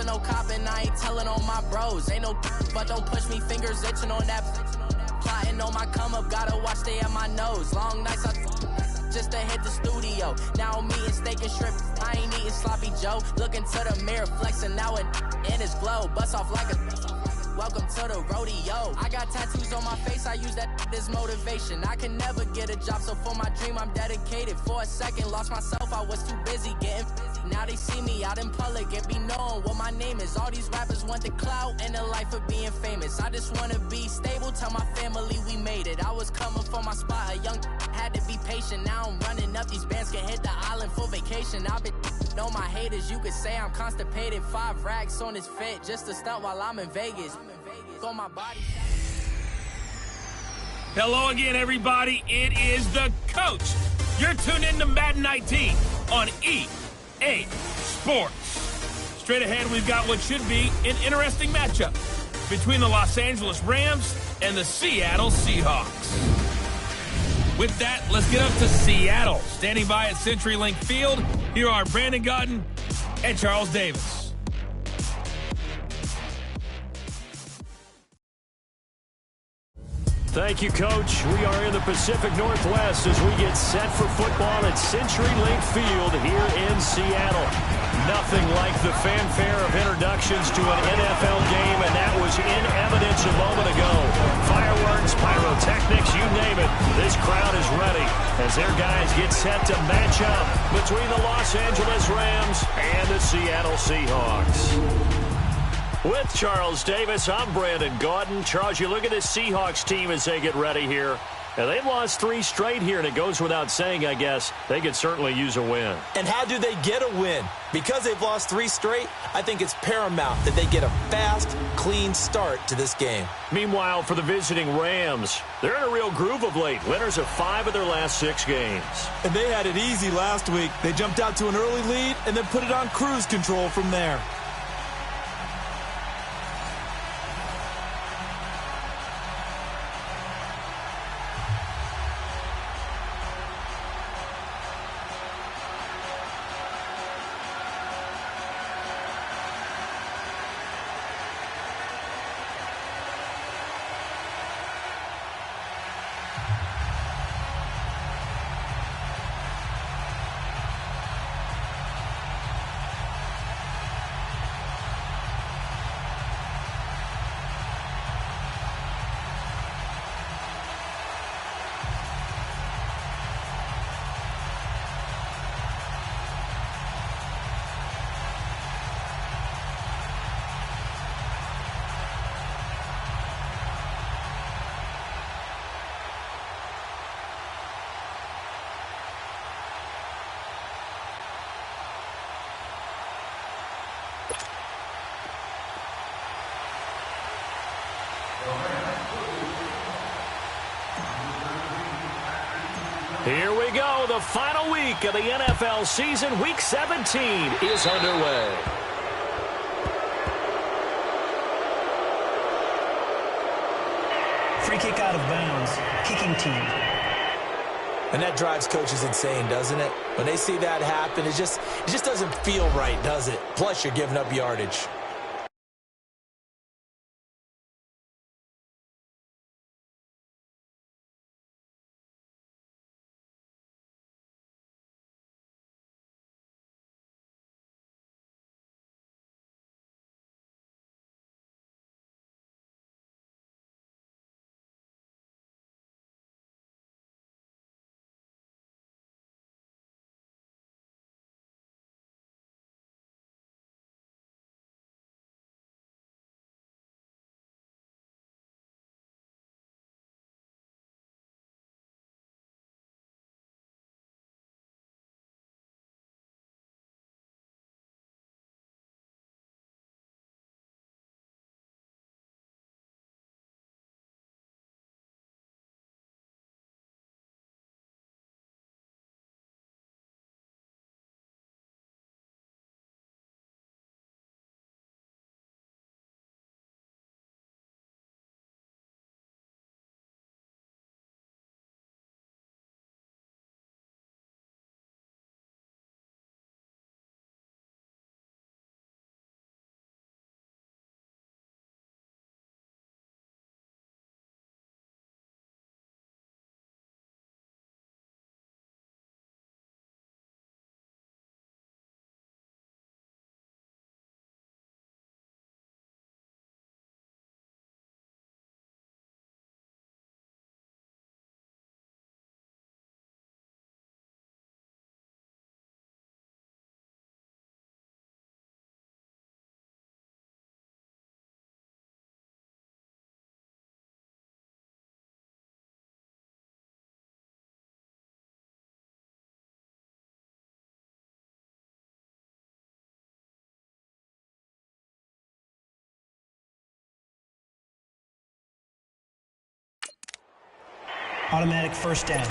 no copping, I ain't telling on my bros. Ain't no but don't push me, fingers itching on that. Plotting on my come up, gotta watch stay at my nose. Long nights I just to hit the studio. Now I'm eating steak and shrimp, I ain't eating sloppy Joe. Looking to the mirror, flexing now and in his glow. Bust off like a welcome to the rodeo. I got tattoos on my face, I use that as motivation. I can never get a job, so for my dream I'm dedicated. For a second, lost myself, I was too busy getting busy. Now they see me out in public and be knowing what my name is. All these rappers want the clout and the life of being famous. I just wanna be stable, tell my family we made it. I was coming for my spot, a young had to be patient. Now I'm running up, these bands can hit the island for vacation. I've been know my haters, you could say I'm constipated. 5 racks on his fit, just to stunt while I'm in Vegas. On my body. Hello again, everybody. It is the coach. You're tuned in to Madden 19 on EA Sports. Straight ahead, we've got what should be an interesting matchup between the Los Angeles Rams and the Seattle Seahawks. With that, let's get up to Seattle. Standing by at CenturyLink Field, here are Brandon Gaudin and Charles Davis. Thank you, Coach. We are in the Pacific Northwest as we get set for football at CenturyLink Field here in Seattle. Nothing like the fanfare of introductions to an NFL game, and that was in evidence a moment ago. Fireworks, pyrotechnics, you name it. This crowd is ready as their guys get set to match up between the Los Angeles Rams and the Seattle Seahawks. With Charles Davis, I'm Brandon Gaudin. Charles, you look at this Seahawks team as they get ready here. And they've lost 3 straight here, and it goes without saying, I guess, they could certainly use a win. And how do they get a win? Because they've lost 3 straight, I think it's paramount that they get a fast, clean start to this game. Meanwhile, for the visiting Rams, they're in a real groove of late. Winners of 5 of their last 6 games. And they had it easy last week. They jumped out to an early lead and then put it on cruise control from there. Here we go. The final week of the NFL season. Week 17 is underway. Free kick out of bounds. Kicking team. And that drives coaches insane, doesn't it? When they see that happen, it just doesn't feel right, does it? Plus, you're giving up yardage. Automatic first down.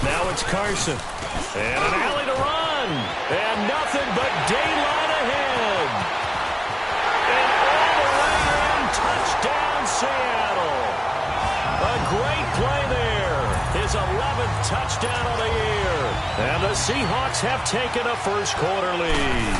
Now it's Carson. And an alley to run. And nothing but daylight ahead. And all the way in, touchdown Seattle. A great play there. His 11th touchdown of the year. And the Seahawks have taken a first quarter lead.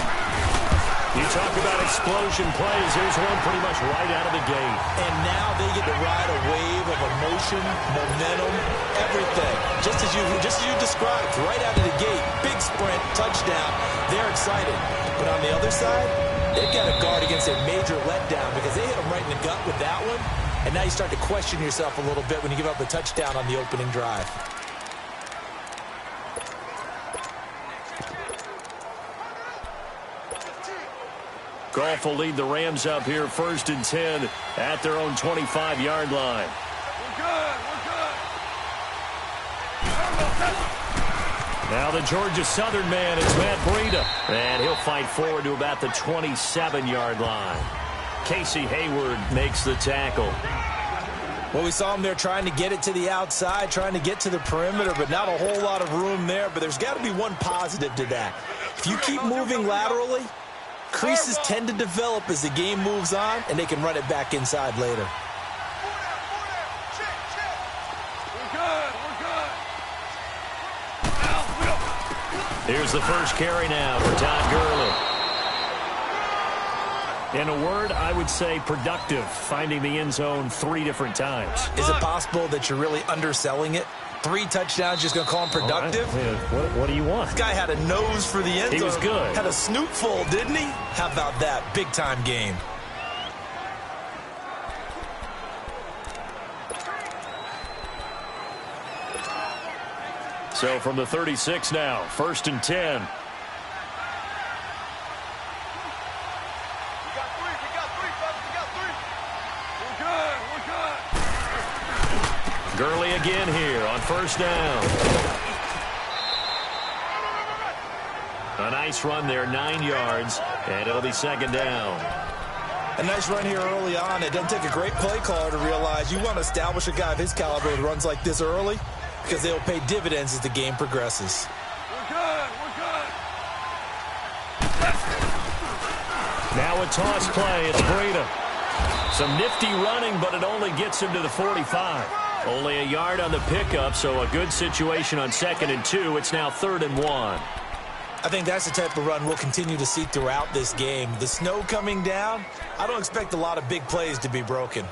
You talk about explosion plays. Here's one pretty much right out of the gate. And now they get to ride a wave of emotion, momentum, everything. Just as you described, right out of the gate. Big sprint, touchdown. They're excited. But on the other side, they've got to guard against a major letdown because they hit them right in the gut with that one. And now you start to question yourself a little bit when you give up a touchdown on the opening drive. Goff will lead the Rams up here 1st and 10 at their own 25-yard line. Now the Georgia Southern man is Matt Breida. And he'll fight forward to about the 27-yard line. Casey Hayward makes the tackle. Well, we saw him there trying to get it to the outside, trying to get to the perimeter, but not a whole lot of room there. But there's got to be one positive to that. If you keep moving laterally, creases tend to develop as the game moves on, and they can run it back inside later. Here's the first carry now for Todd Gurley. In a word, I would say productive, finding the end zone 3 different times. Is it possible that you're really underselling it? 3 touchdowns, just going to call him productive? Right. What do you want? This guy had a nose for the end zone. He was good. Had a snoot full, didn't he? How about that? Big-time game. So from the 36 now, 1st and 10. Gurley again here on 1st down. A nice run there, 9 yards, and it'll be 2nd down. A nice run here early on. It doesn't take a great play caller to realize you want to establish a guy of his caliber with runs like this early because they'll pay dividends as the game progresses. We're good. Now a toss play. It's Breida. Some nifty running, but it only gets him to the 45. Only a yard on the pickup, so a good situation on 2nd and 2. It's now 3rd and 1. I think that's the type of run we'll continue to see throughout this game. The snow coming down, I don't expect a lot of big plays to be broken.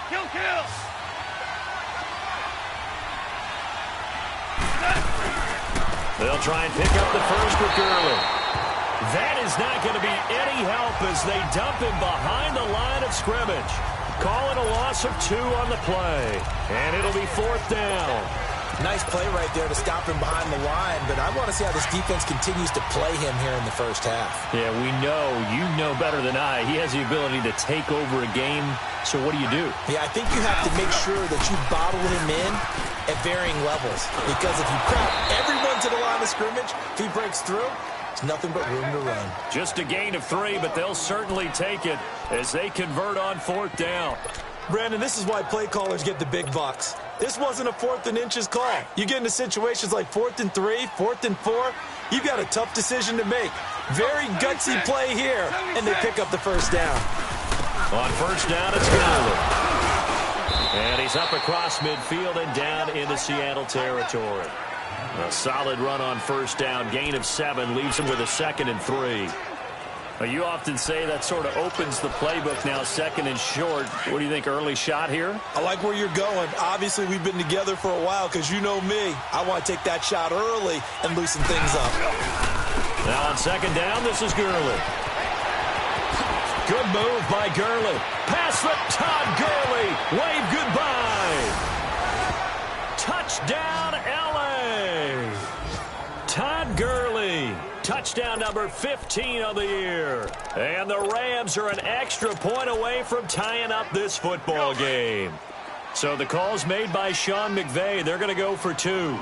Kill. They'll try and pick up the first with Gurley. That is not going to be any help as they dump him behind the line of scrimmage. Calling a loss of 2 on the play. And it'll be 4th down. Nice play right there to stop him behind the line, but I want to see how this defense continues to play him here in the first half. Yeah, we know. You know better than I. He has the ability to take over a game. So what do you do? Yeah, I think you have to make sure that you bottle him in at varying levels. Because if you crowd everyone to the line of scrimmage, if he breaks through, it's nothing but room to run. Just a gain of 3, but they'll certainly take it as they convert on 4th down. Brandon, this is why play callers get the big bucks. This wasn't a 4th and inches call. You get into situations like 4th and 3, 4th and 4. You've got a tough decision to make. Very gutsy play here, and they pick up the first down. On 1st down, it's Gurley. And he's up across midfield and down into Seattle territory. A solid run on 1st down. Gain of 7 leaves him with a 2nd and 3. Well, you often say that sort of opens the playbook now, 2nd and short. What do you think, early shot here? I like where you're going. Obviously, we've been together for a while because you know me. I want to take that shot early and loosen things up. Now on 2nd down, this is Gurley. Good move by Gurley. Pass from Todd Gurley. Wave goodbye. Touchdown, L.A. Todd Gurley. Touchdown number 15 of the year. And the Rams are an extra point away from tying up this football game. So the call's made by Sean McVay. They're going to go for 2.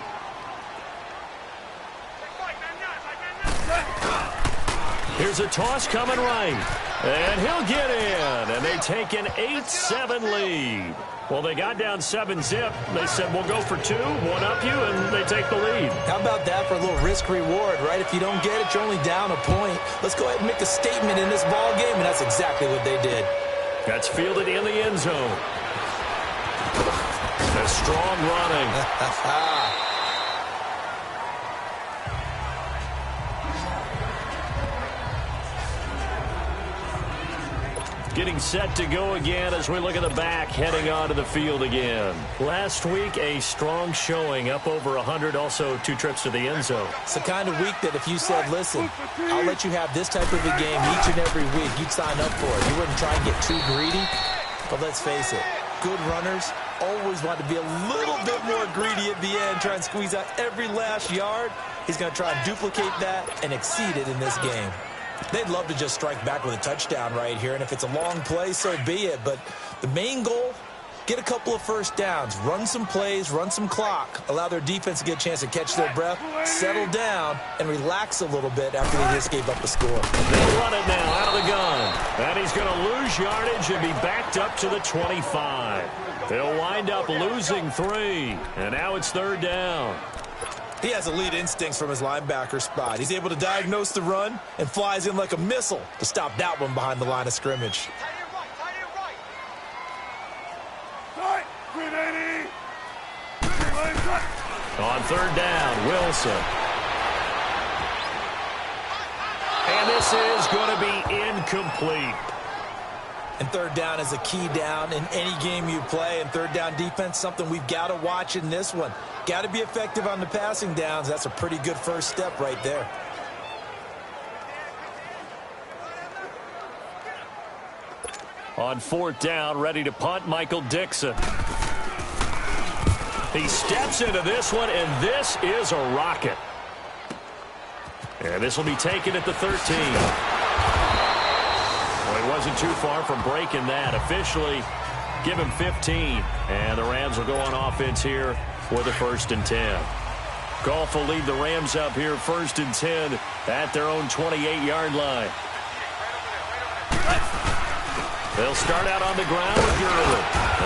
Here's a toss coming right. And he'll get in. And they take an 8-7 lead. Well, they got down 7-zip. They said, we'll go for 2, one up you, and they take the lead. How about that for a little risk-reward, right? If you don't get it, you're only down a point. Let's go ahead and make a statement in this ball game, and that's exactly what they did. That's fielded in the end zone. A strong running. Getting set to go again as we look at the back, heading onto the field again. Last week, a strong showing, up over 100, also 2 trips to the end zone. It's the kind of week that if you said, listen, I'll let you have this type of a game each and every week, you'd sign up for it. You wouldn't try and get too greedy. But let's face it, good runners always want to be a little bit more greedy at the end, try and squeeze out every last yard. He's going to try and duplicate that and exceed it in this game. They'd love to just strike back with a touchdown right here, and if it's a long play, so be it. But the main goal, get a couple of first downs, run some plays, run some clock, allow their defense to get a chance to catch their breath, settle down, and relax a little bit after they just gave up a score. They'll run it now out of the gun. And he's going to lose yardage and be backed up to the 25. They'll wind up losing 3, and now it's 3rd down. He has elite instincts from his linebacker spot. He's able to diagnose the run and flies in like a missile to stop that one behind the line of scrimmage. On 3rd down, Wilson. And this is going to be incomplete. And 3rd down is a key down in any game you play. And 3rd down defense, something we've got to watch in this one. Got to be effective on the passing downs. That's a pretty good first step right there. On 4th down, ready to punt, Michael Dixon. He steps into this one, and this is a rocket. And this will be taken at the 13. Well, he wasn't too far from breaking that. Officially, give him 15. And the Rams will go on offense here with a 1st and 10. Goff will lead the Rams up here 1st and 10 at their own 28-yard line. They'll start out on the ground with Gurley.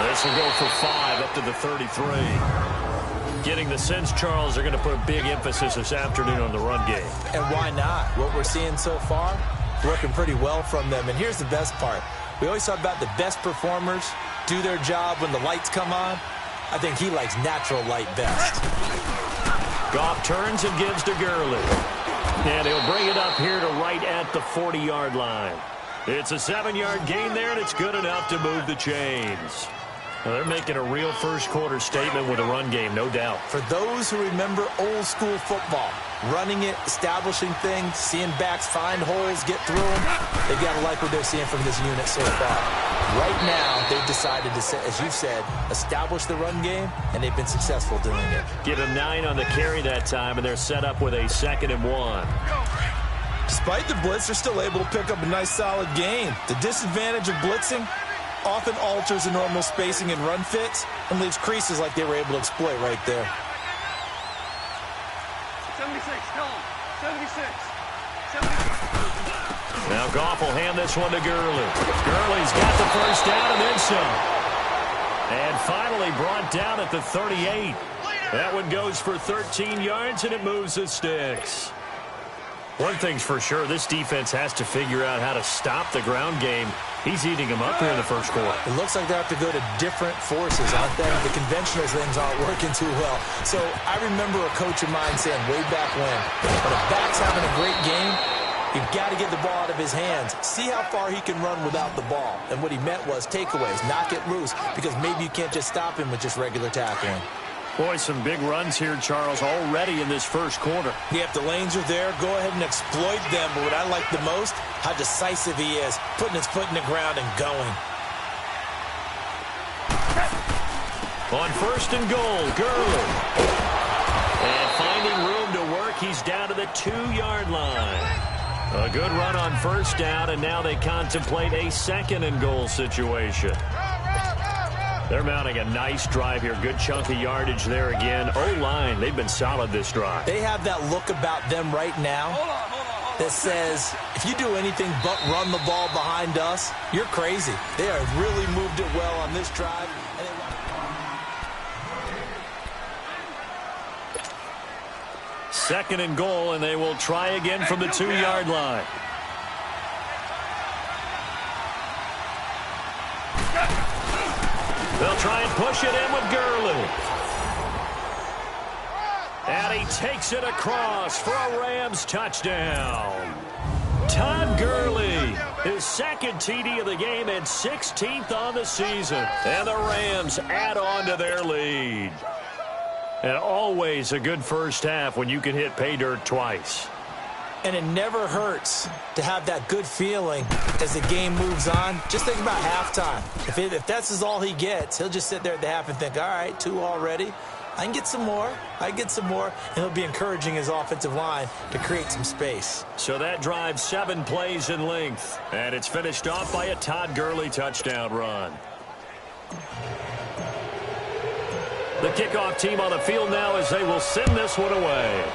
This will go for 5 up to the 33. Getting the sense, Charles, they're going to put a big emphasis this afternoon on the run game. And why not? What we're seeing so far, working pretty well from them. And here's the best part. We always talk about the best performers do their job when the lights come on. I think he likes natural light best. Goff turns and gives to Gurley. And he'll bring it up here to right at the 40-yard line. It's a 7-yard gain there, and it's good enough to move the chains. Well, they're making a real first-quarter statement with a run game, no doubt. For those who remember old-school football, running it, establishing things, seeing backs find holes, get through them, they've got to like what they're seeing from this unit so far. Right now, they've decided to, as you said, establish the run game, and they've been successful doing it. Give him 9 on the carry that time, and they're set up with a 2nd and 1. Despite the blitz, they're still able to pick up a nice, solid gain. The disadvantage of blitzing often alters the normal spacing and run fits and leaves creases like they were able to exploit right there. 76, tell him. 76. Now Goff will hand this one to Gurley. Gurley's got the first down and then some. And finally brought down at the 38. That one goes for 13 yards, and it moves the sticks. One thing's for sure, this defense has to figure out how to stop the ground game. He's eating them up here in the first quarter. It looks like they have to go to different forces, aren't they? The conventional things aren't working too well. So I remember a coach of mine saying way back when a back's having a great game, you've got to get the ball out of his hands. See how far he can run without the ball. And what he meant was takeaways, knock it loose, because maybe you can't just stop him with just regular tackling. Boy, some big runs here, Charles, already in this first quarter. Yeah, if the lanes are there, go ahead and exploit them. But what I like the most, how decisive he is, putting his foot in the ground and going. On 1st and goal, Gurley. And finding room to work, he's down to the 2-yard line. A good run on 1st down, and now they contemplate a 2nd and goal situation. They're mounting a nice drive here. Good chunk of yardage there again. O-line, they've been solid this drive. They have that look about them right now that says, if you do anything but run the ball behind us, you're crazy. They have really moved it well on this drive. And second and goal, and they will try again from the 2-yard line. They'll try and push it in with Gurley. And he takes it across for a Rams touchdown. Todd Gurley, his second TD of the game and 16th on the season. And the Rams add on to their lead. And always a good first half when you can hit pay dirt twice. And it never hurts to have that good feeling as the game moves on. Just think about halftime. If that's all he gets, he'll just sit there at the half and think, all right, 2 already. I can get some more. I can get some more. And he'll be encouraging his offensive line to create some space. So that drive 7 plays in length. And it's finished off by a Todd Gurley touchdown run. The kickoff team on the field now as they will send this one away.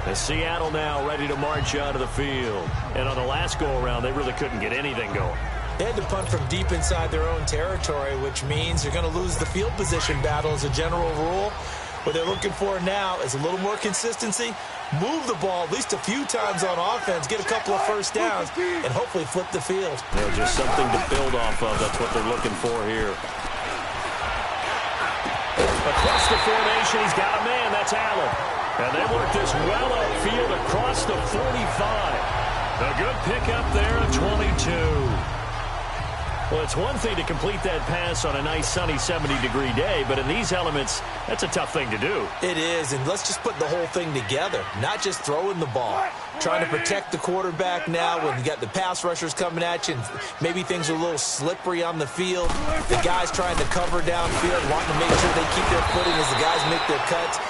And Seattle now ready to march out of the field. And on the last go-around, they really couldn't get anything going. They had to punt from deep inside their own territory, which means you're going to lose the field position battle as a general rule. What they're looking for now is a little more consistency, move the ball at least a few times on offense, get a couple of first downs, and hopefully flip the field. Just something to build off of. That's what they're looking for here. Across the formation, he's got a man. That's Allen. And they work this well upfield across the 45. A good pickup there at 22. Well, it's one thing to complete that pass on a nice sunny 70-degree day, but in these elements, that's a tough thing to do. It is, and let's just put the whole thing together, not just throwing the ball. Trying to protect the quarterback now when you got the pass rushers coming at you, and maybe things are a little slippery on the field. The guys trying to cover downfield, wanting to make sure they keep their footing as the guys make their cuts.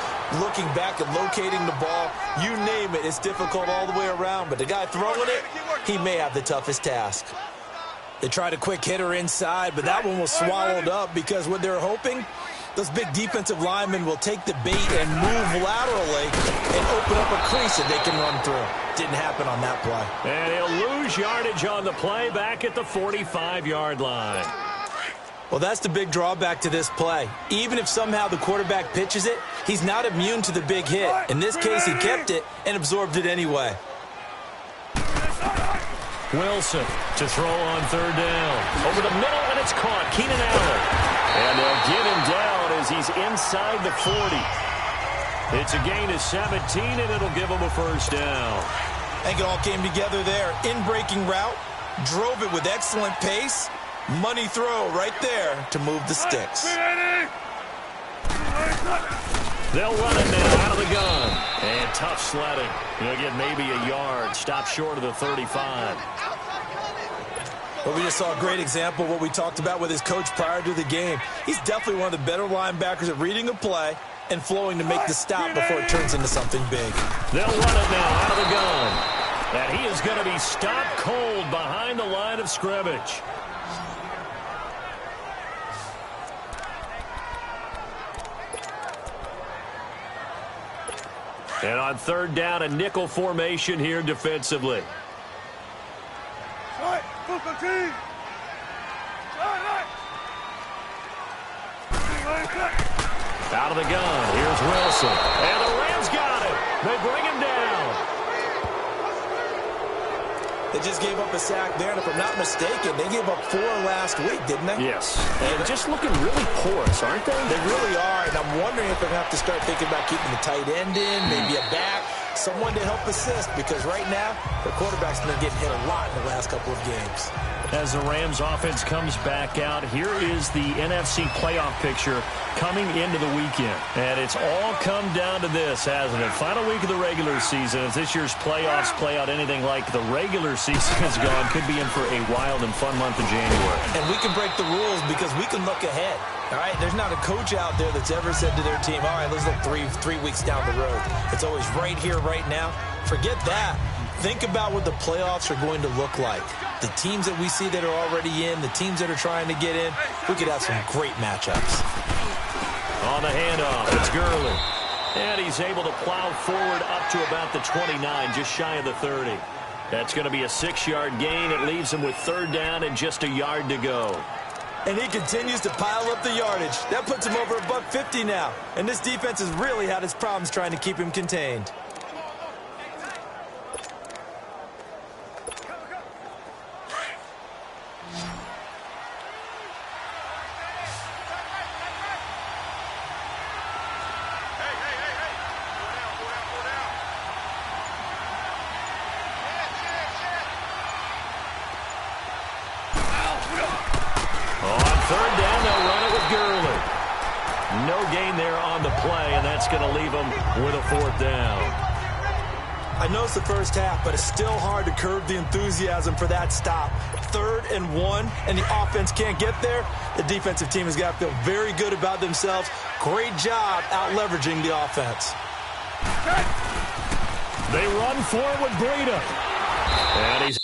Looking back and locating the ball, you name it, it's difficult all the way around, but the guy throwing it, he may have the toughest task. They tried a quick hitter inside, but that one was swallowed up because what they're hoping, those big defensive linemen will take the bait and move laterally and open up a crease that they can run through. Didn't happen on that play. And he'll lose yardage on the play back at the 45-yard line. Well, that's the big drawback to this play. Even if somehow the quarterback pitches it, he's not immune to the big hit. In this case, he kept it and absorbed it anyway. Wilson to throw on third down. Over the middle, and it's caught. Keenan Allen. And they'll get him down as he's inside the 40. It's a gain of 17, and it'll give him a first down. I think it all came together there. In-breaking route, drove it with excellent pace. Money throw right there to move the sticks. They'll run it now out of the gun. And tough sledding. He'll get maybe a yard. Stop short of the 35. Well, we just saw a great example of what we talked about with his coach prior to the game. He's definitely one of the better linebackers at reading a play and flowing to make the stop before it turns into something big. They'll run it now out of the gun. And he is going to be stopped cold behind the line of scrimmage. And on third down, a nickel formation here defensively. Out of the gun. Here's Wilson. And the Rams got it. They bring him down. They just gave up a sack there, and if I'm not mistaken, they gave up 4 last week, didn't they? Yes. And just looking really porous, aren't they? They really are, and I'm wondering if they're going to have to start thinking about keeping the tight end in, maybe a back, someone to help assist, because right now, the quarterback's been getting hit a lot in the last couple of games. As the Rams offense comes back out, here is the NFC playoff picture coming into the weekend. And it's all come down to this, hasn't it? Final week of the regular season. If this year's playoffs play out anything like the regular season has gone, could be in for a wild and fun month of January. And we can break the rules because we can look ahead. All right, there's not a coach out there that's ever said to their team, all right, let's look three weeks down the road. It's always right here, right now. Forget that. Think about what the playoffs are going to look like. The teams that we see that are already in, the teams that are trying to get in, we could have some great matchups. On the handoff, it's Gurley. And he's able to plow forward up to about the 29, just shy of the 30. That's going to be a 6-yard gain. It leaves him with 3rd down and just a yard to go. And he continues to pile up the yardage. That puts him over $150 now. And this defense has really had its problems trying to keep him contained. No gain there on the play, and that's going to leave him with a 4th down. I know it's the first half, but it's still hard to curb the enthusiasm for that stop. 3rd and 1, and the offense can't get there. The defensive team has got to feel very good about themselves. Great job out-leveraging the offense. They run for it with Breida. And he's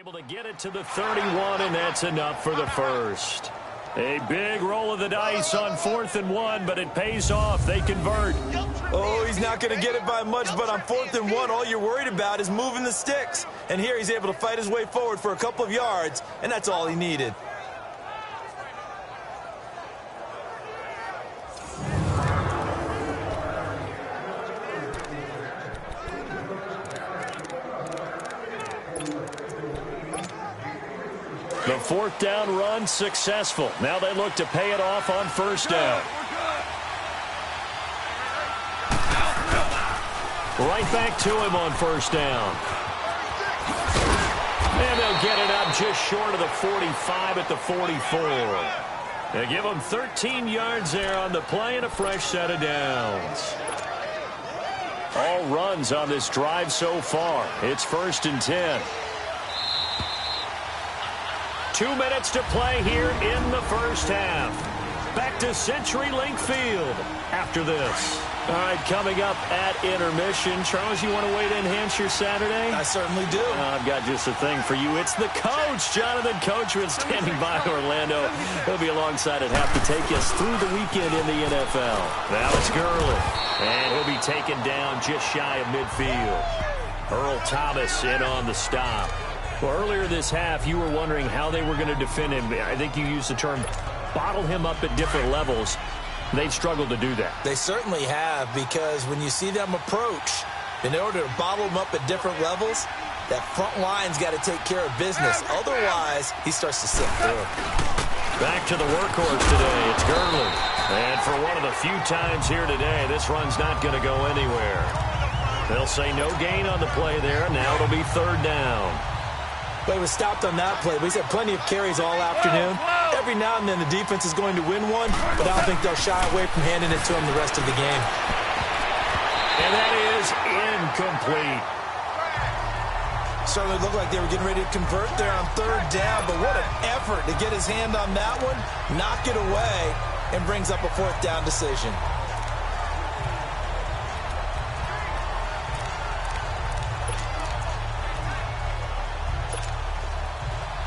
able to get it to the 31, and that's enough for the first. A big roll of the dice on 4th and 1, but it pays off. They convert. Oh, he's not going to get it by much, but on 4th and 1, all you're worried about is moving the sticks. And here he's able to fight his way forward for a couple of yards, and that's all he needed. The 4th down run successful. Now they look to pay it off on 1st down. Right back to him on 1st down. And they'll get it up just short of the 45 at the 44. They give him 13 yards there on the play and a fresh set of downs. All runs on this drive so far. It's 1st and 10. 2 minutes to play here in the first half. Back to CenturyLink Field after this. All right, coming up at intermission. Charles, you want to wait to enhance your Saturday? I certainly do. I've got just a thing for you. It's the coach, Jonathan Coachman, standing by Orlando. He'll be alongside at half to take us through the weekend in the NFL. Now it's Gurley, and he'll be taken down just shy of midfield. Earl Thomas in on the stop. Well, earlier this half, you were wondering how they were going to defend him. I think you used the term bottle him up at different levels. They've struggled to do that. They certainly have, because when you see them approach, in order to bottle them up at different levels, That front line's got to take care of business. Otherwise, he starts to slip through. Back to the workhorse today. It's Gurley. And for one of the few times here today, this run's not going to go anywhere. They'll say no gain on the play there. Now it'll be third down. But he was stopped on that play. But he's had plenty of carries all afternoon. Every now and then the defense is going to win one, but I don't think they'll shy away from handing it to him the rest of the game. And that is incomplete. Certainly looked like they were getting ready to convert there on third down, but what an effort to get his hand on that one, knock it away, and brings up a fourth down decision.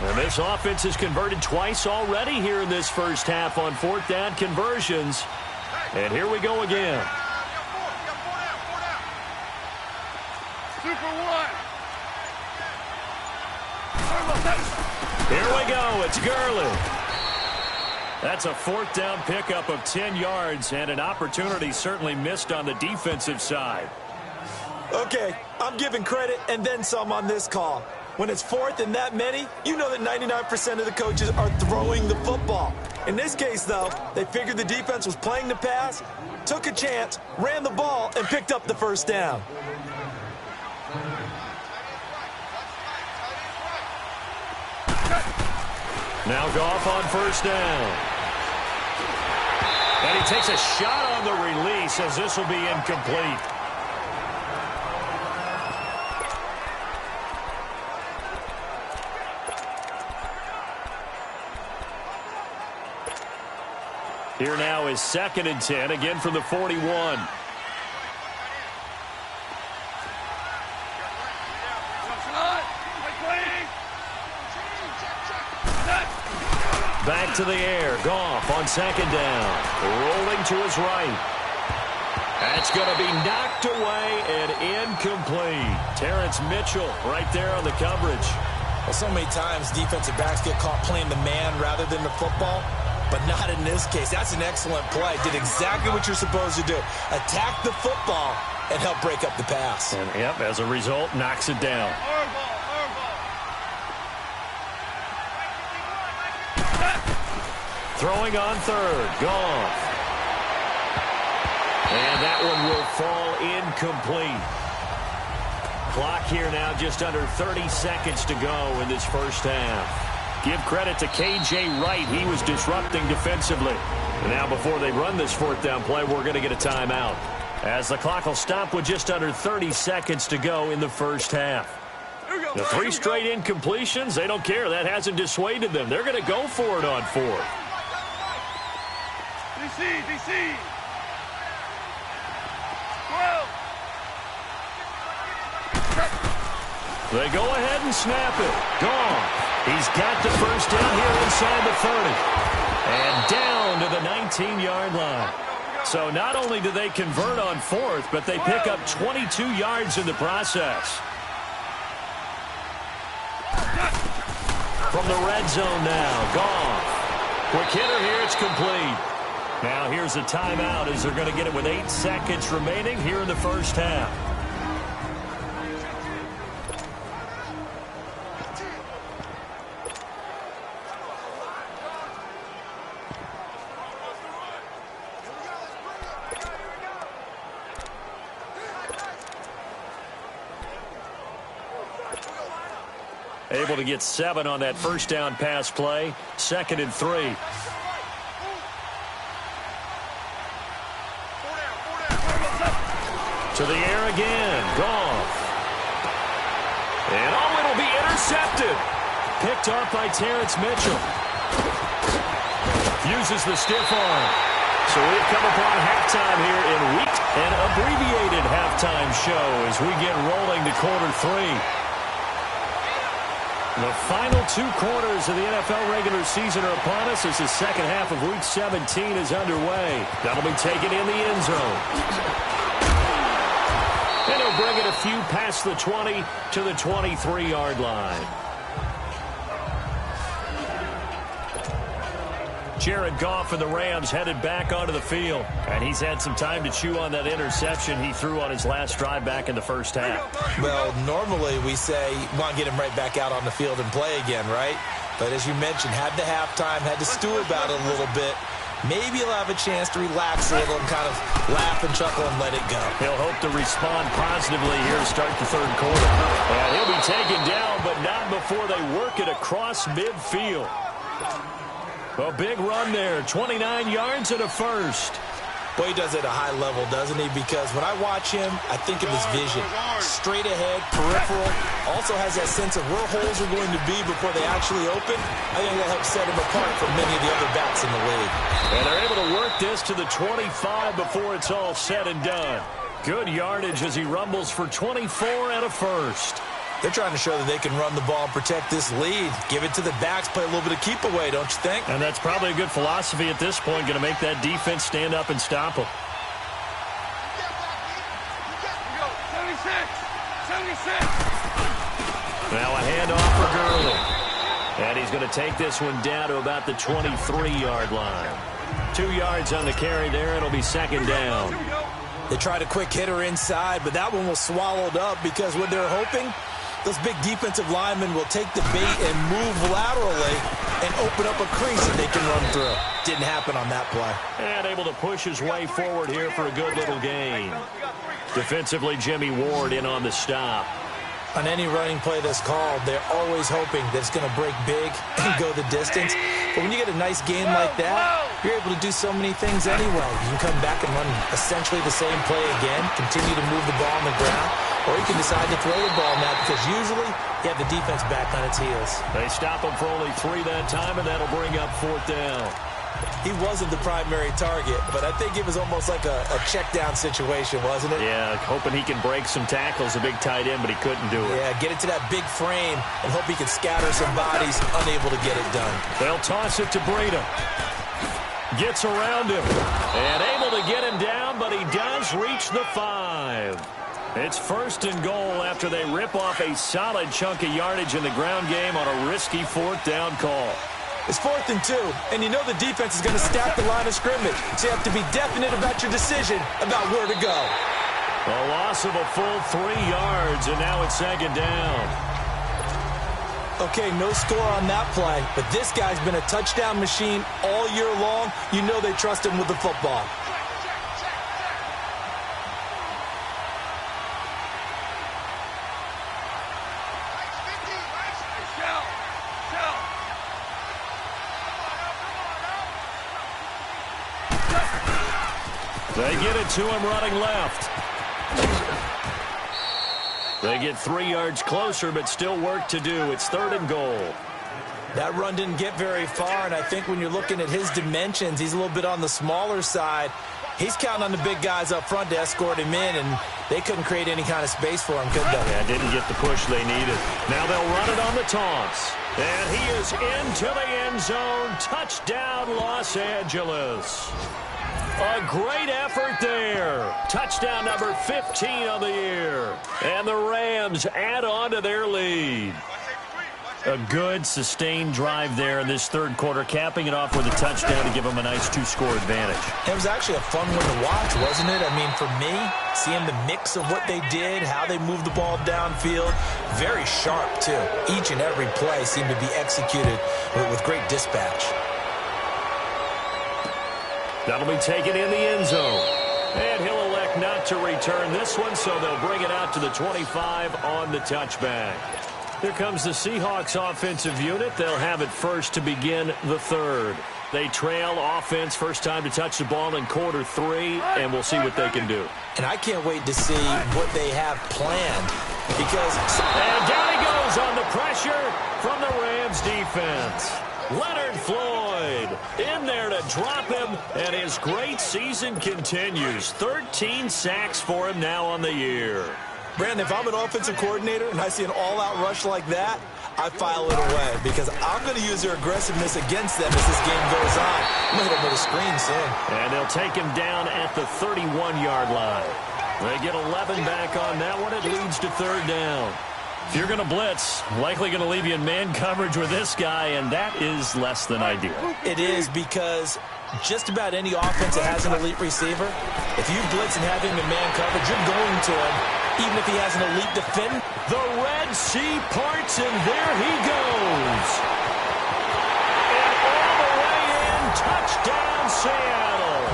And this offense has converted twice already here in this first half on fourth down conversions. And here we go again. Super one. Here we go. It's Gurley. That's a fourth down pickup of 10 yards and an opportunity certainly missed on the defensive side. Okay, I'm giving credit and then some on this call. When it's fourth and that many, you know that 99% of the coaches are throwing the football. In this case, though, they figured the defense was playing the pass, took a chance, ran the ball, and picked up the first down. Now Goff on first down. And he takes a shot on the release as this will be incomplete. Here now is 2nd and 10, again from the 41. Back to the air. Goff on 2nd down. Rolling to his right. That's going to be knocked away and incomplete. Terrence Mitchell right there on the coverage. Well, so many times defensive backs get caught playing the man rather than the football, but not in this case. That's an excellent play. Did exactly what you're supposed to do. Attack the football and help break up the pass. And, yep, as a result, knocks it down. Throwing on third. Goff. And that one will fall incomplete. Clock here now just under 30 seconds to go in this first half. Give credit to K.J. Wright. He was disrupting defensively. And now before they run this fourth down play, we're going to get a timeout, as the clock will stop with just under 30 seconds to go in the first half. The 3 straight incompletions, they don't care. That hasn't dissuaded them. They're going to go for it on fourth. DC. 12. They go ahead and snap it. Gone. He's got the first down here inside the 30. And down to the 19-yard line. So not only do they convert on fourth, but they pick up 22 yards in the process. From the red zone now, Goff. Quick hitter here, it's complete. Now here's a timeout as they're going to get it with 8 seconds remaining here in the first half. Able to get 7 on that first down pass play. 2nd and 3. To the air again. Goff. And it'll be intercepted. Picked off by Terrence Mitchell. Uses the stiff arm. So we've come upon halftime here in week. An abbreviated halftime show as we get rolling to quarter 3. The final 2 quarters of the NFL regular season are upon us as the second half of Week 17 is underway. That'll be taken in the end zone. And he'll bring it a few past the 20 to the 23-yard line. Jared Goff and the Rams headed back onto the field. And he's had some time to chew on that interception he threw on his last drive back in the first half. Well, normally we say, want to get him right back out on the field and play again, right? But as you mentioned, had the halftime, had to stew about it a little bit. Maybe he'll have a chance to relax a little and kind of laugh and chuckle and let it go. He'll hope to respond positively here to start the third quarter. And he'll be taken down, but not before they work it across midfield. A big run there, 29 yards and a first. Boy, he does it at a high level, doesn't he? Because when I watch him, I think of his vision. Straight ahead, peripheral. Also has that sense of where holes are going to be before they actually open. I think that helps set him apart from many of the other backs in the league. And they're able to work this to the 25 before it's all said and done. Good yardage as he rumbles for 24 and a first. They're trying to show that they can run the ball and protect this lead. Give it to the backs, play a little bit of keep away, don't you think? And that's probably a good philosophy at this point, going to make that defense stand up and stop them. 76. Now a handoff for Gurley. And he's going to take this one down to about the 23-yard line. 2 yards on the carry there. It'll be second down. They tried a quick hitter inside, but that one was swallowed up because what they're hoping, those big defensive linemen will take the bait and move laterally and open up a crease that they can run through. Didn't happen on that play. And able to push his way forward here for a good little gain. Defensively, Jimmy Ward in on the stop. On any running play that's called, they're always hoping that it's going to break big and go the distance. But when you get a nice gain like that, you're able to do so many things anyway. You can come back and run essentially the same play again, continue to move the ball on the ground, or you can decide to throw the ball now because usually you have the defense back on its heels. They stop him for only 3 that time, and that'll bring up fourth down. He wasn't the primary target, but I think it was almost like a check-down situation, wasn't it? Yeah, hoping he can break some tackles, a big tight end, but he couldn't do it. Yeah, get it to that big frame and hope he can scatter some bodies, unable to get it done. They'll toss it to Breida. Gets around him and able to get him down, but he does reach the 5. It's first and goal after they rip off a solid chunk of yardage in the ground game on a risky fourth down call. It's 4th and 2, and you know the defense is going to stack the line of scrimmage, so you have to be definite about your decision about where to go. A loss of a full 3 yards, and now it's second down. Okay, no score on that play, but this guy's been a touchdown machine all year long. You know they trust him with the football. They get it to him running left. They get 3 yards closer, but still work to do. It's 3rd and goal. That run didn't get very far, and I think when you're looking at his dimensions, he's a little bit on the smaller side. He's counting on the big guys up front to escort him in, and they couldn't create any kind of space for him, could they? Yeah, didn't get the push they needed. Now they'll run it on the toss. And he is into the end zone. Touchdown, Los Angeles. A great effort there. Touchdown number 15 on the year. And the Rams add on to their lead. A good, sustained drive there in this third quarter, capping it off with a touchdown to give them a nice 2-score advantage. It was actually a fun one to watch, wasn't it? I mean, for me, seeing the mix of what they did, how they moved the ball downfield, very sharp, too. Each and every play seemed to be executed with great dispatch. That'll be taken in the end zone. And he'll elect not to return this one, so they'll bring it out to the 25 on the touchback. Here comes the Seahawks offensive unit. They'll have it first to begin the third. They trail offense first time to touch the ball in quarter 3, and we'll see what they can do. And I can't wait to see what they have planned because... And down he goes on the pressure from the Rams defense. Leonard Floyd in there to drop him, and his great season continues. 13 sacks for him now on the year. Brandon, if I'm an offensive coordinator and I see an all-out rush like that, I file it away because I'm going to use their aggressiveness against them as this game goes on. I'm going to hit them with a screen soon. And they'll take him down at the 31-yard line. They get 11 back on that one. It leads to third down. If you're going to blitz, likely going to leave you in man coverage with this guy, and that is less than ideal. It is, because just about any offense that has an elite receiver, if you blitz and have him in man coverage, you're going to him, even if he has an elite defender. The Red Sea parts, and there he goes. And all the way in, touchdown Seattle.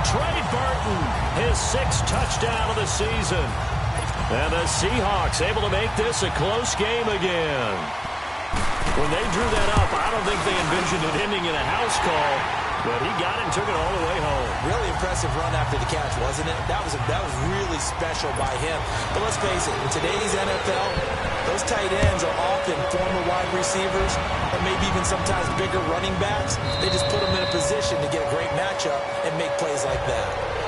Trey Burton, his 6th touchdown of the season. And the Seahawks able to make this a close game again. When they drew that up, I don't think they envisioned it ending in a house call, but he got it and took it all the way home. Really impressive run after the catch, wasn't it? That was really special by him. But let's face it, in today's NFL, those tight ends are often former wide receivers or maybe even sometimes bigger running backs. They just put them in a position to get a great matchup and make plays like that.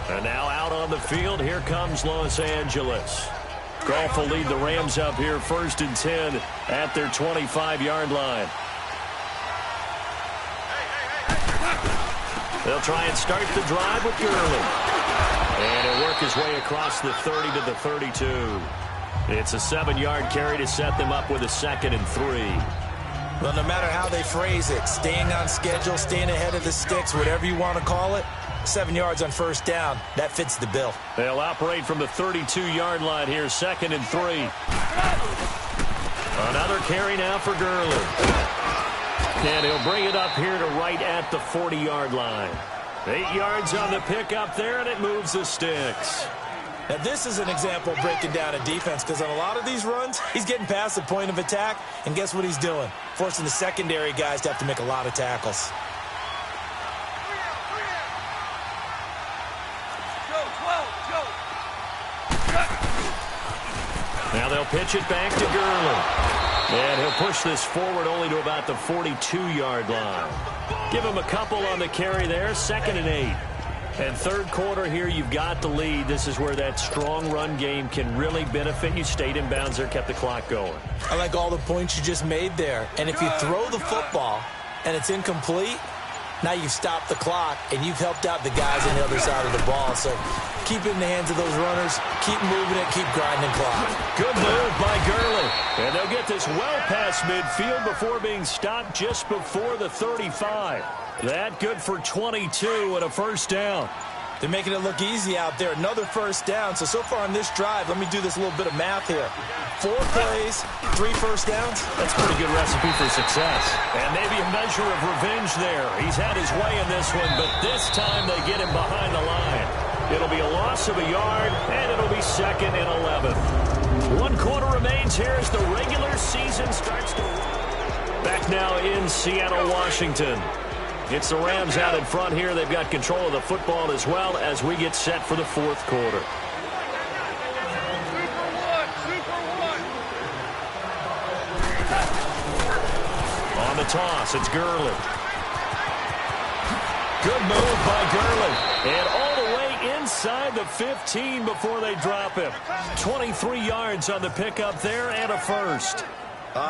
And now out on the field, here comes Los Angeles. Goff will lead the Rams up here 1st and 10 at their 25-yard line. They'll try and start the drive with Gurley. And he'll work his way across the 30 to the 32. It's a 7-yard carry to set them up with a 2nd and 3. Well, no matter how they phrase it, staying on schedule, staying ahead of the sticks, whatever you want to call it, 7 yards on 1st down, that fits the bill. They'll operate from the 32-yard line here, 2nd and 3. Another carry now for Gurley. And he'll bring it up here to right at the 40-yard line. 8 yards on the pickup there, and it moves the sticks. Now, this is an example of breaking down a defense, because on a lot of these runs, he's getting past the point of attack, and guess what he's doing? Forcing the secondary guys to have to make a lot of tackles. Now they'll pitch it back to Gurley. And he'll push this forward only to about the 42-yard line. Give him a couple on the carry there, 2nd and 8. And 3rd quarter here, you've got the lead. This is where that strong run game can really benefit you. Stayed in bounds there, kept the clock going. I like all the points you just made there. And if you throw the football and it's incomplete, now you've stopped the clock and you've helped out the guys on the other side of the ball. So keep it in the hands of those runners. Keep moving it. Keep grinding clock. Good move by Gurley. And they'll get this well past midfield before being stopped just before the 35. That good for 22 and a 1st down. They're making it look easy out there. Another 1st down. So far on this drive, let me do this little bit of math here. 4 plays, 3 1st downs. That's a pretty good recipe for success. And maybe a measure of revenge there. He's had his way in this one, but this time they get him behind the line. It'll be a loss of a yard, and it'll be 2nd and 11. 1 quarter remains here as the regular season starts to run. Back now in Seattle, Washington. It's the Rams out in front here. They've got control of the football as well as we get set for the 4th quarter. On the toss, it's Gurley. Good move by Gurley. And all the way inside the 15 before they drop him. 23 yards on the pickup there and a 1st.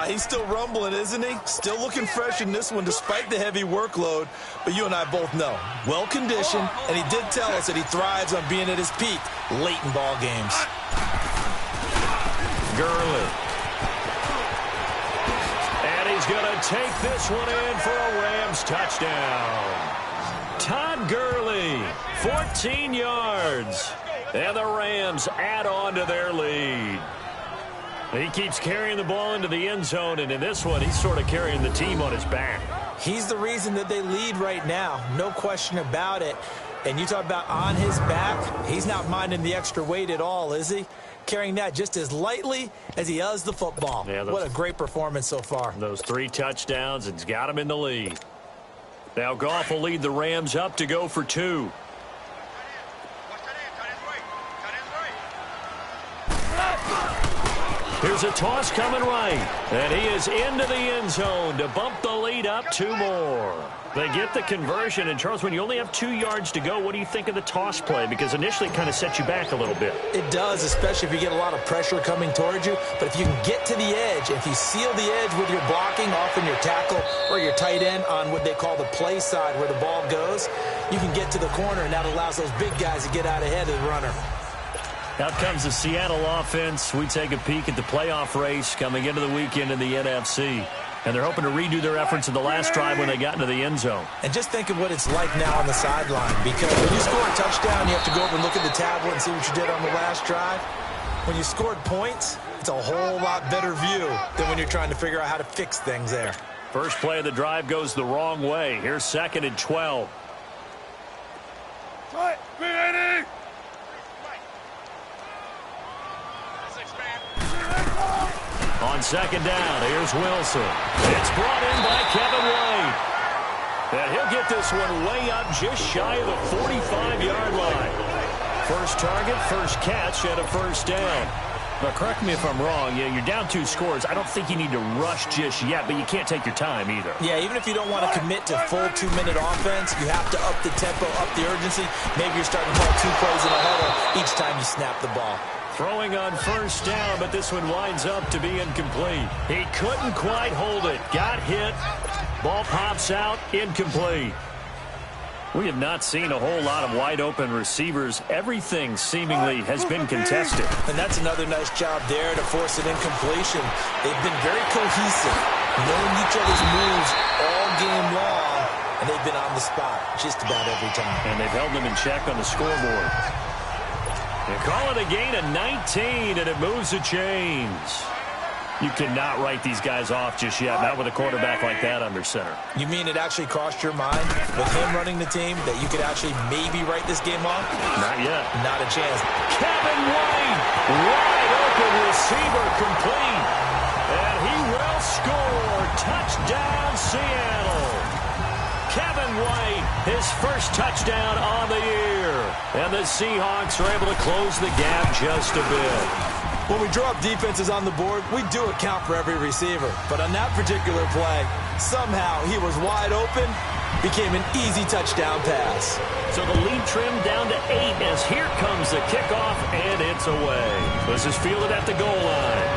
He's still rumbling, isn't he? Still looking fresh in this one despite the heavy workload. But you and I both know, well-conditioned, and he did tell us that he thrives on being at his peak late in ball games. Gurley. And he's going to take this one in for a Rams touchdown. Todd Gurley, 14 yards. And the Rams add on to their lead. He keeps carrying the ball into the end zone, and in this one, he's sort of carrying the team on his back. He's the reason that they lead right now, no question about it. And you talk about on his back, he's not minding the extra weight at all, is he? Carrying that just as lightly as he does the football. Yeah, what a great performance so far. Those 3 touchdowns, it's got him in the lead. Now Goff will lead the Rams up to go for 2. Here's a toss coming right. And he is into the end zone to bump the lead up 2 more. They get the conversion. And, Charles, when you only have 2 yards to go, what do you think of the toss play? Because initially it kind of sets you back a little bit. It does, especially if you get a lot of pressure coming towards you. But if you can get to the edge, if you seal the edge with your blocking, often your tackle or your tight end on what they call the play side where the ball goes, you can get to the corner, and that allows those big guys to get out ahead of the runner. Out comes the Seattle offense. We take a peek at the playoff race coming into the weekend in the NFC. And they're hoping to redo their efforts in the last drive when they got into the end zone. And just think of what it's like now on the sideline. Because when you score a touchdown, you have to go over and look at the tablet and see what you did on the last drive. When you scored points, it's a whole lot better view than when you're trying to figure out how to fix things there. First play of the drive goes the wrong way. Here's 2nd and 12. Ready? On 2nd down, here's Wilson. It's brought in by Kevin White. And he'll get this one way up just shy of the 45-yard line. First target, first catch, and a first down. Now, correct me if I'm wrong. You're down 2 scores. I don't think you need to rush just yet, but you can't take your time either. Yeah, even if you don't want to commit to full 2-minute offense, you have to up the tempo, up the urgency. Maybe you're starting to call 2 plays in a huddle each time you snap the ball. Throwing on first down, but this one winds up to be incomplete. He couldn't quite hold it. Got hit. Ball pops out. Incomplete. We have not seen a whole lot of wide-open receivers. Everything seemingly has been contested. And that's another nice job there to force an incompletion. They've been very cohesive, knowing each other's moves all game long, and they've been on the spot just about every time. And they've held them in check on the scoreboard. They call it a gain of 19, and it moves the chains. You cannot write these guys off just yet, not with a quarterback like that under center. You mean it actually crossed your mind with him running the team that you could actually maybe write this game off? Not yet. Not a chance. Kevin White, wide open receiver complete. And he will score. Touchdown, Seattle. Kevin White, his first touchdown on the year. And the Seahawks are able to close the gap just a bit. When we draw up defenses on the board, we do account for every receiver. But on that particular play, somehow he was wide open, became an easy touchdown pass. So the lead trimmed down to 8 as here comes the kickoff, and it's away. This is fielded at the goal line.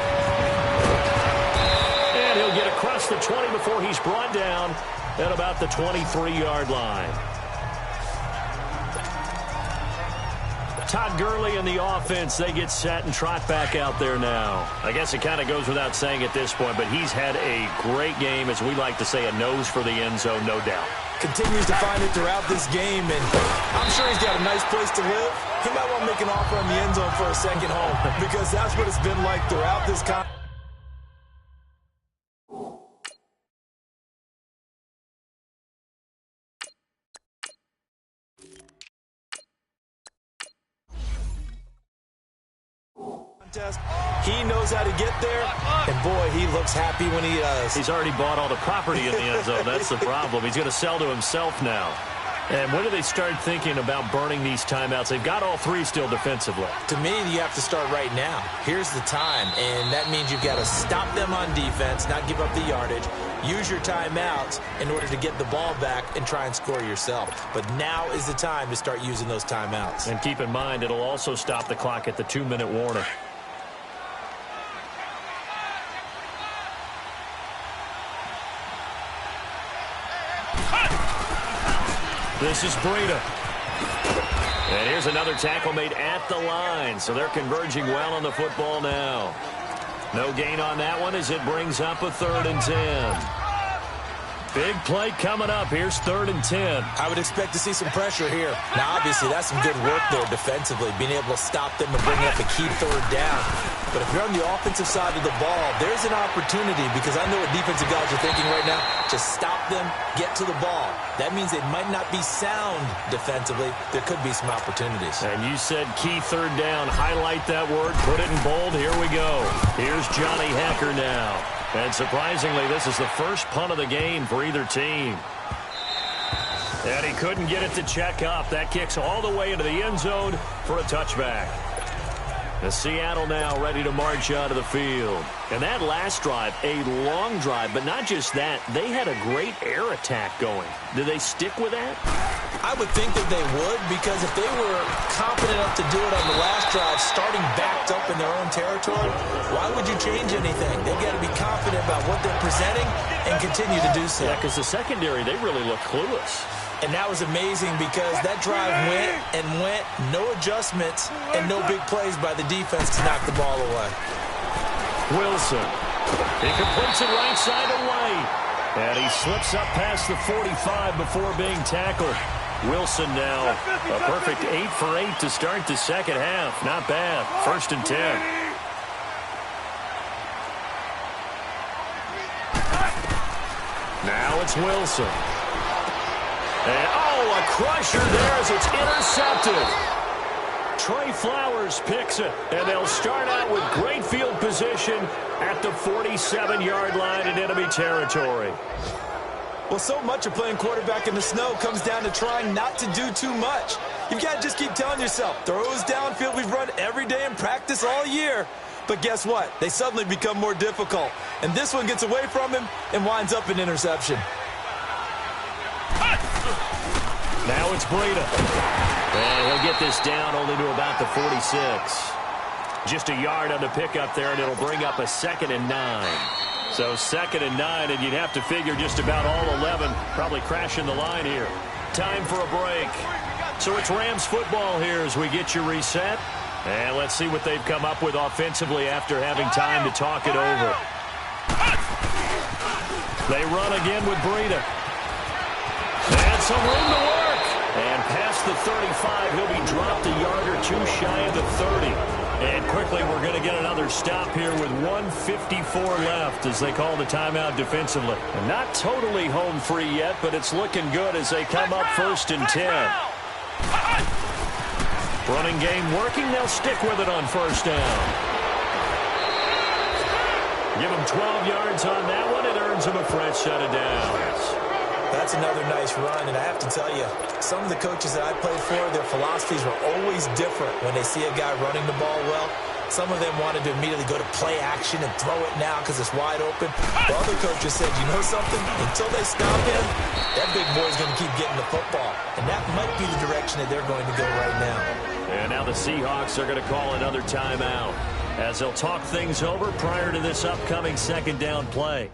And he'll get across the 20 before he's brought down at about the 23-yard line. Todd Gurley and the offense, they get set and trot back out there now. I guess it kind of goes without saying at this point, but he's had a great game, as we like to say, a nose for the end zone, no doubt. Continues to find it throughout this game, and I'm sure he's got a nice place to live. He might want to make an offer on the end zone for a second home, because that's what it's been like throughout this contest. He knows how to get there, and boy, he looks happy when he does. He's already bought all the property in the end zone. That's the problem. He's going to sell to himself now. And when do they start thinking about burning these timeouts? They've got all 3 still defensively. To me, you have to start right now. Here's the time, and that means you've got to stop them on defense, not give up the yardage. Use your timeouts in order to get the ball back and try and score yourself. But now is the time to start using those timeouts. And keep in mind, it'll also stop the clock at the 2-minute warning. This is Breida. And here's another tackle made at the line. So they're converging well on the football now. No gain on that one as it brings up a 3rd and 10. Big play coming up. Here's 3rd and 10. I would expect to see some pressure here. Now, obviously, that's some good work there defensively, being able to stop them and bring up a key 3rd down. But if you're on the offensive side of the ball, there's an opportunity, because I know what defensive guys are thinking right now. Just stop them, get to the ball. That means they might not be sound defensively. There could be some opportunities. And you said key 3rd down. Highlight that word. Put it in bold. Here we go. Here's Johnny Hacker now. And surprisingly, this is the first punt of the game for either team. And he couldn't get it to check up. That kicks all the way into the end zone for a touchback. The Seattle now ready to march out of the field. And that last drive, a long drive, but not just that. They had a great air attack going. Do they stick with that? I would think that they would, because if they were confident enough to do it on the last drive, starting backed up in their own territory, why would you change anything? They've got to be confident about what they're presenting and continue to do so. Yeah, because the secondary, they really look clueless. And that was amazing because that drive went and went, no adjustments, and no big plays by the defense to knock the ball away. Wilson. He completes it right side away. And he slips up past the 45 before being tackled. Wilson now a perfect 8 for 8 to start the second half. Not bad. 1st and 10. Now it's Wilson. And, a crusher there as it's intercepted. Trey Flowers picks it, and they'll start out with great field position at the 47-yard line in enemy territory. Well, so much of playing quarterback in the snow comes down to trying not to do too much. You've got to just keep telling yourself, throws downfield we've run every day in practice all year. But guess what? They suddenly become more difficult. And this one gets away from him and winds up an interception. Now it's Breida. And he'll get this down only to about the 46. Just a yard on the pickup there, and it'll bring up a 2nd and 9. So 2nd and 9, and you'd have to figure just about all 11 probably crashing the line here. Time for a break. So it's Rams football here as we get you reset. And let's see what they've come up with offensively after having time to talk it over. They run again with Breida. And some room to work. And past the 35, he'll be dropped a yard or two shy of the 30. And quickly, we're going to get another stop here with 1:54 left as they call the timeout defensively. And not totally home free yet, but it's looking good as they come up 1st and 10. Running game working. They'll stick with it on 1st down. Give them 12 yards on that one. It earns them a fresh set of downs. That's another nice run, and I have to tell you, some of the coaches that I played for, their philosophies were always different when they see a guy running the ball well. Some of them wanted to immediately go to play action and throw it now because it's wide open. While other coaches said, you know something? Until they stop him, that big boy's going to keep getting the football. And that might be the direction that they're going to go right now. And now the Seahawks are going to call another timeout as they'll talk things over prior to this upcoming 2nd down play.